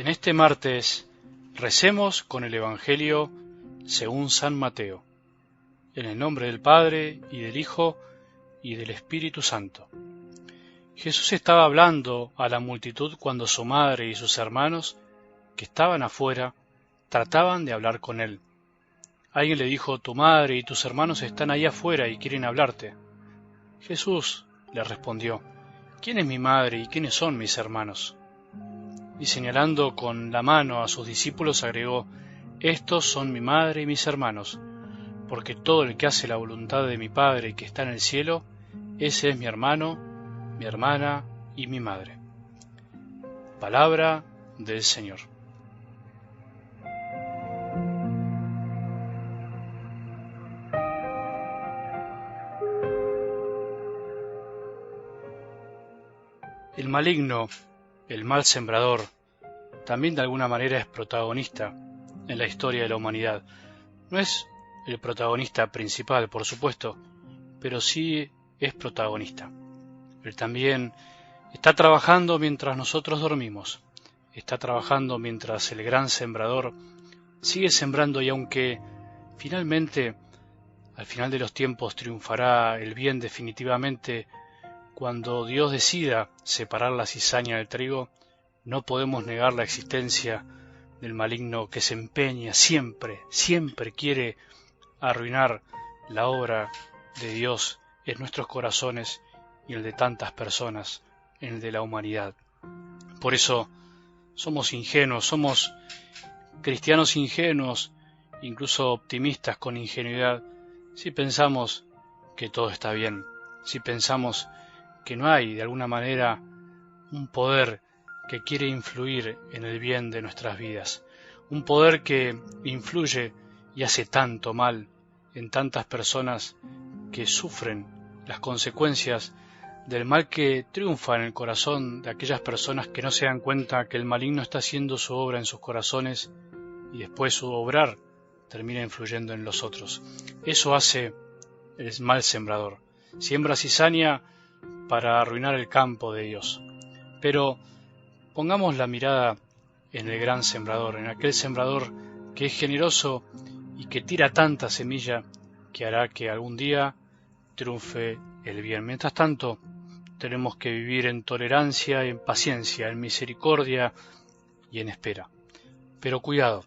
este martes recemos con el Evangelio según San Mateo, en el nombre del Padre, y del Hijo, y del Espíritu Santo. Jesús estaba hablando a la multitud cuando su madre y sus hermanos, que estaban afuera, trataban de hablar con él. Alguien le dijo: «Tu madre y tus hermanos están ahí afuera y quieren hablarte». Jesús le respondió: «¿Quién es mi madre y quiénes son mis hermanos?». Y señalando con la mano a sus discípulos agregó: «Estos son mi madre y mis hermanos, porque todo el que hace la voluntad de mi Padre que está en el cielo, ese es mi hermano, mi hermana y mi madre». Palabra del Señor. El maligno, el mal sembrador, también de alguna manera es protagonista en la historia de la humanidad. No es el protagonista principal, por supuesto, pero sí es protagonista. Él también está trabajando mientras nosotros dormimos, está trabajando mientras el gran sembrador sigue sembrando, y aunque finalmente, al final de los tiempos, triunfará el bien definitivamente, cuando Dios decida separar la cizaña del trigo, no podemos negar la existencia del maligno que se empeña siempre quiere arruinar la obra de Dios en nuestros corazones y el de tantas personas, en el de la humanidad. Por eso somos ingenuos, somos cristianos ingenuos, incluso optimistas con ingenuidad, si pensamos que todo está bien, si pensamos que no hay de alguna manera un poder que quiere influir en el bien de nuestras vidas, un poder que influye y hace tanto mal en tantas personas que sufren las consecuencias del mal que triunfa en el corazón de aquellas personas que no se dan cuenta que el maligno está haciendo su obra en sus corazones y después su obrar termina influyendo en los otros. Eso hace el mal sembrador. Siembra cizaña para arruinar el campo de Dios. Pero pongamos la mirada en el gran sembrador, en aquel sembrador que es generoso y que tira tanta semilla que hará que algún día triunfe el bien. Mientras tanto, tenemos que vivir en tolerancia, en paciencia, en misericordia y en espera. Pero cuidado,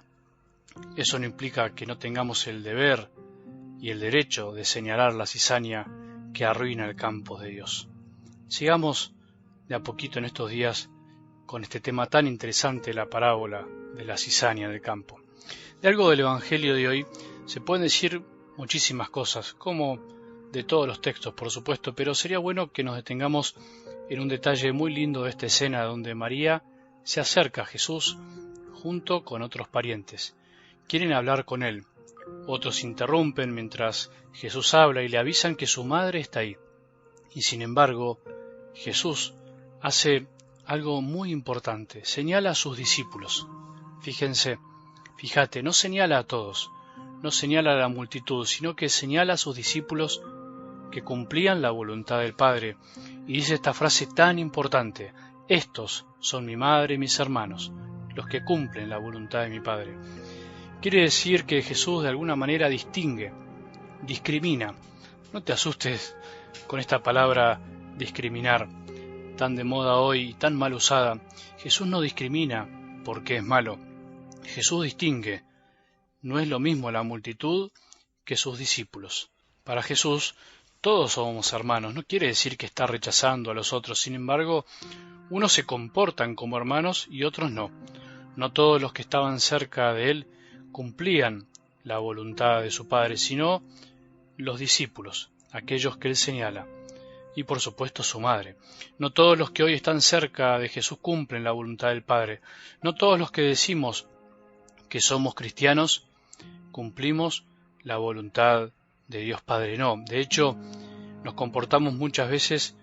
eso no implica que no tengamos el deber y el derecho de señalar la cizaña que arruina el campo de Dios. Sigamos de a poquito en estos días con este tema tan interesante, la parábola de la cizaña del campo. De algo del Evangelio de hoy se pueden decir muchísimas cosas, como de todos los textos, por supuesto, pero sería bueno que nos detengamos en un detalle muy lindo de esta escena donde María se acerca a Jesús junto con otros parientes. Quieren hablar con él. Otros interrumpen mientras Jesús habla y le avisan que su madre está ahí. Y sin embargo, Jesús hace algo muy importante, señala a sus discípulos. Fíjate, no señala a todos, no señala a la multitud, sino que señala a sus discípulos que cumplían la voluntad del Padre. Y dice esta frase tan importante: estos son mi madre y mis hermanos, los que cumplen la voluntad de mi Padre. Quiere decir que Jesús de alguna manera distingue, discrimina. No te asustes con esta palabra discriminar, tan de moda hoy y tan mal usada. Jesús no discrimina porque es malo. Jesús distingue. No es lo mismo la multitud que sus discípulos. Para Jesús todos somos hermanos. No quiere decir que está rechazando a los otros. Sin embargo, unos se comportan como hermanos y otros no. No todos los que estaban cerca de él cumplían la voluntad de su Padre, sino los discípulos, aquellos que él señala. Y por supuesto su madre. No todos los que hoy están cerca de Jesús cumplen la voluntad del Padre. No todos los que decimos que somos cristianos cumplimos la voluntad de Dios Padre. No, de hecho nos comportamos muchas veces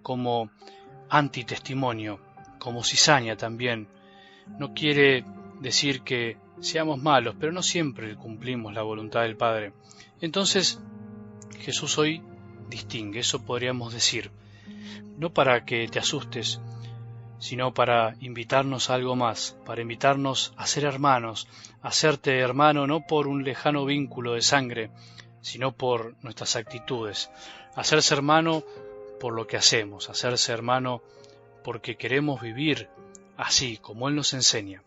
como antitestimonio, como cizaña también. No quiere decir que seamos malos, pero no siempre cumplimos la voluntad del Padre. Entonces Jesús hoy distingue, eso podríamos decir, no para que te asustes, sino para invitarnos a algo más, para invitarnos a ser hermanos, a hacerte hermano no por un lejano vínculo de sangre, sino por nuestras actitudes, a hacerse hermano por lo que hacemos, a hacerse hermano porque queremos vivir así como Él nos enseña.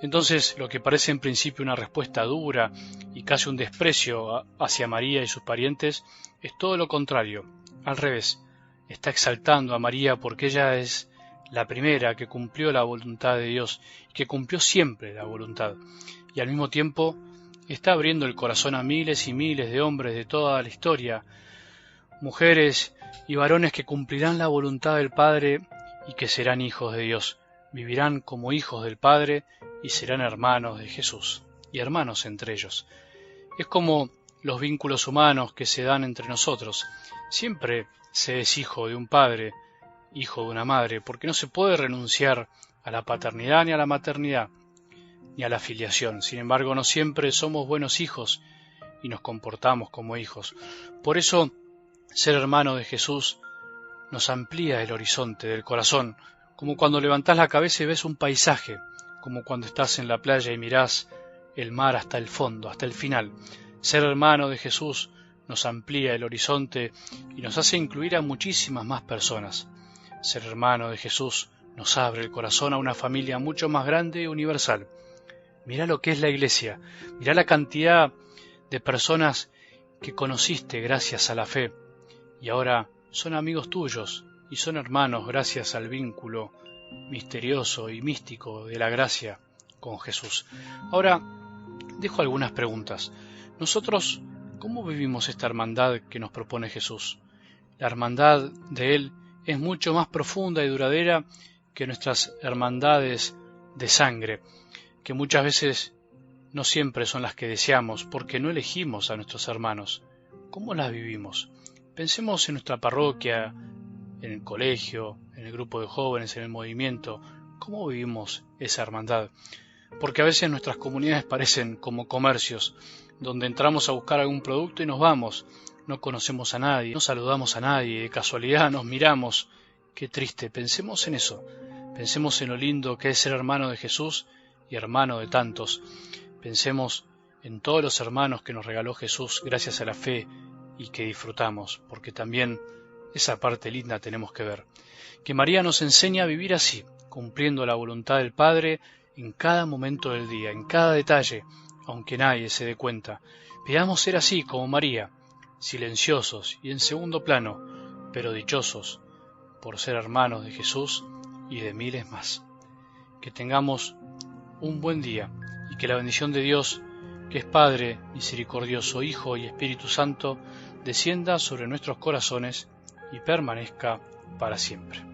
Entonces, lo que parece en principio una respuesta dura y casi un desprecio hacia María y sus parientes, es todo lo contrario, al revés. Está exaltando a María porque ella es la primera que cumplió la voluntad de Dios y que cumplió siempre la voluntad. Y al mismo tiempo está abriendo el corazón a miles y miles de hombres de toda la historia, mujeres y varones que cumplirán la voluntad del Padre y que serán hijos de Dios, vivirán como hijos del Padre y serán hermanos de Jesús, y hermanos entre ellos. Es como los vínculos humanos que se dan entre nosotros. Siempre se es hijo de un padre, hijo de una madre, porque no se puede renunciar a la paternidad ni a la maternidad, ni a la filiación. Sin embargo, no siempre somos buenos hijos y nos comportamos como hijos. Por eso, ser hermano de Jesús nos amplía el horizonte del corazón, como cuando levantás la cabeza y ves un paisaje, como cuando estás en la playa y mirás el mar hasta el fondo, hasta el final. Ser hermano de Jesús nos amplía el horizonte y nos hace incluir a muchísimas más personas. Ser hermano de Jesús nos abre el corazón a una familia mucho más grande y universal. Mirá lo que es la Iglesia, mirá la cantidad de personas que conociste gracias a la fe y ahora son amigos tuyos y son hermanos gracias al vínculo misterioso y místico de la gracia con Jesús. Ahora, dejo algunas preguntas. Nosotros, ¿cómo vivimos esta hermandad que nos propone Jesús? La hermandad de Él es mucho más profunda y duradera que nuestras hermandades de sangre, que muchas veces no siempre son las que deseamos, porque no elegimos a nuestros hermanos. ¿Cómo las vivimos? Pensemos en nuestra parroquia, en el colegio, en el grupo de jóvenes, en el movimiento. ¿Cómo vivimos esa hermandad? Porque a veces nuestras comunidades parecen como comercios, donde entramos a buscar algún producto y nos vamos. No conocemos a nadie, no saludamos a nadie, de casualidad nos miramos. Qué triste, pensemos en eso. Pensemos en lo lindo que es ser hermano de Jesús y hermano de tantos. Pensemos en todos los hermanos que nos regaló Jesús gracias a la fe y que disfrutamos, porque también esa parte linda tenemos que ver. Que María nos enseña a vivir así, cumpliendo la voluntad del Padre en cada momento del día, en cada detalle, aunque nadie se dé cuenta. Pidamos ser así como María, silenciosos y en segundo plano, pero dichosos por ser hermanos de Jesús y de miles más. Que tengamos un buen día y que la bendición de Dios, que es Padre, misericordioso, Hijo y Espíritu Santo, descienda sobre nuestros corazones y permanezca para siempre.